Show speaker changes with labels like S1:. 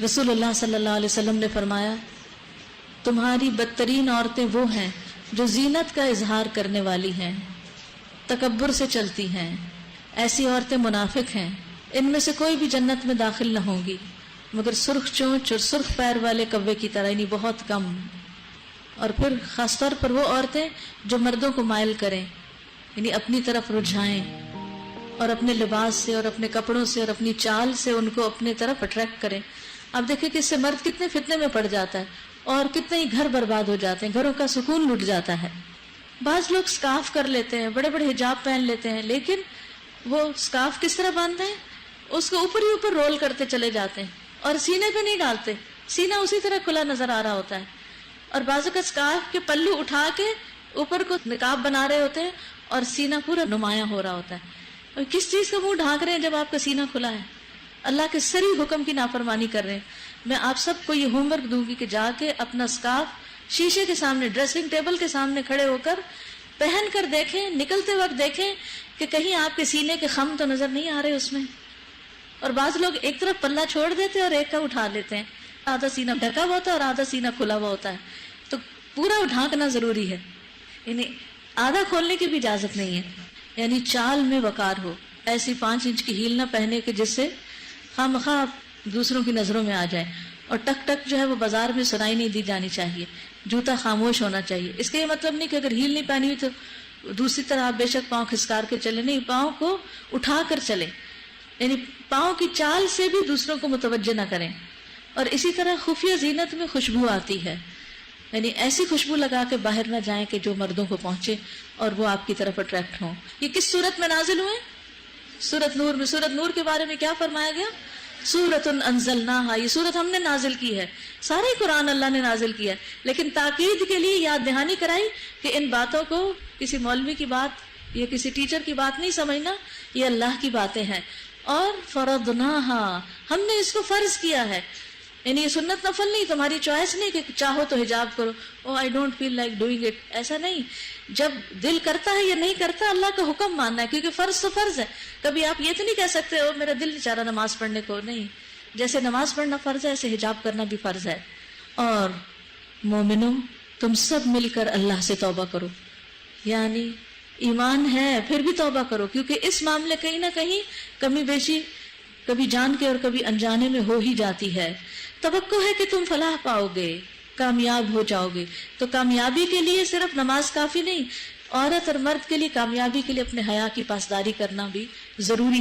S1: رسول اللہ صلی اللہ علیہ وسلم نے فرمایا تمہاری بدترین عورتیں وہ ہیں جو زینت کا اظہار کرنے والی ہیں، تکبر سے چلتی ہیں، ایسی عورتیں منافق ہیں، ان میں سے کوئی بھی جنت میں داخل نہ ہوں گی مگر سرخ چونچ اور سرخ پیر والے کوے کی طرح، یعنی بہت کم۔ اور پھر خاص طور پر وہ عورتیں جو مردوں کو مائل کریں، یعنی اپنی طرف رجھائیں اور اپنے لباس سے اور اپنے کپڑوں سے اور اپنی چال سے ان کو اپنے طرف اٹریکٹ کریں۔ آپ دیکھیں کہ اس سے مرد کتنے فتنے میں پڑ جاتا ہے اور کتنے ہی گھر برباد ہو جاتے ہیں، گھروں کا سکون لٹ جاتا ہے۔ بعض لوگ سکارف کر لیتے ہیں، بڑے بڑے حجاب پہن لیتے ہیں، لیکن وہ سکارف کس طرح باندھتے ہیں؟ اس کو اوپر ہی اوپر رول کرتے چلے جاتے ہیں اور سینے پہ نہیں ڈالتے، سینہ اسی طرح کھلا نظر آ رہا ہوتا ہے۔ اور بعض اوقات سکارف کے پلو اٹھا کے اوپر کو نقاب بنا رہے ہوتے ہیں اور سینہ پورا نمایاں ہو رہا ہوتا ہے۔ اور کس چیز کا منہ ڈھانک رہے ہیں جب آپ کا سینہ کھلا ہے؟ اللہ کے سری حکم کی نافرمانی کر رہے ہیں۔ میں آپ سب کو یہ ہوم ورک دوں گی کہ جا کے اپنا سکارف شیشے کے سامنے، ڈریسنگ ٹیبل کے سامنے کھڑے ہو کر پہن کر دیکھیں، نکلتے وقت دیکھیں کہ کہیں آپ کے سینے کے خم تو نظر نہیں آ رہے اس میں۔ اور بعض لوگ ایک طرف پلہ چھوڑ دیتے اور ایک کا اٹھا لیتے ہیں، آدھا سینہ ڈھکا ہوا ہوتا ہے اور آدھا سینہ کھلا ہوا ہوتا ہے، تو پورا ڈھانکنا ضروری ہے، یعنی آدھا کھولنے کی بھی اجازت نہیں ہے۔ یعنی چال میں وقار ہو، ایسی 5 انچ کی ہیل نہ پہنے کہ جس سے خواہ دوسروں کی نظروں میں آ جائے، اور ٹک ٹک جو ہے وہ بازار میں سنائی نہیں دی جانی چاہیے، جوتا خاموش ہونا چاہیے۔ اس کا یہ مطلب نہیں کہ اگر ہیل نہیں پہنی ہوئی تو دوسری طرح آپ بے شک پاؤں کھسکار کے چلے، نہیں، پاؤں کو اٹھا کر چلے، یعنی پاؤں کی چال سے بھی دوسروں کو متوجہ نہ کریں۔ اور اسی طرح خفیہ زینت میں خوشبو آتی ہے، یعنی ایسی خوشبو لگا کے باہر نہ جائیں کہ جو مردوں کو پہنچے اور وہ آپ کی طرف اٹریکٹ ہوں۔ یہ کس صورت میں نازل ہوئے؟ سورۃ نور میں۔ سورۃ نور کے بارے میں کیا فرمایا گیا؟ سورۃ انزلناہا، یہ سورت ہم نے نازل کی ہے، سارے قرآن اللہ نے نازل کیا ہے، لیکن تاکید کے لیے یاد دہانی کرائی کہ ان باتوں کو کسی مولوی کی بات یا کسی ٹیچر کی بات نہیں سمجھنا، یہ اللہ کی باتیں ہیں۔ اور فرضناہا، ہم نے اس کو فرض کیا ہے، یعنی یہ سنت نفل نہیں، تمہاری چوائس نہیں کہ چاہو تو حجاب کرو، oh I don't feel like doing it, ایسا نہیں۔ جب دل کرتا ہے یا نہیں کرتا، اللہ کا حکم ماننا ہے، کیونکہ فرض تو فرض ہے۔ کبھی آپ یہ تو نہیں کہہ سکتے او میرا دل نہیں چاہ رہا نماز پڑھنے کو، نہیں، جیسے نماز پڑھنا فرض ہے ایسے حجاب کرنا بھی فرض ہے۔ اور مومنوں، تم سب مل کر اللہ سے توبہ کرو، یعنی ایمان ہے پھر بھی توبہ کرو، کیونکہ اس معاملے کہیں نہ کہیں کمی بیشی کبھی جان کے اور کبھی انجانے میں ہو ہی جاتی ہے۔ توقع ہے کہ تم فلاح پاؤ گے، کامیاب ہو جاؤ گے۔ تو کامیابی کے لیے صرف نماز کافی نہیں، عورت اور مرد کے لیے کامیابی کے لیے اپنے حیا کی پاسداری کرنا بھی ضروری ہے۔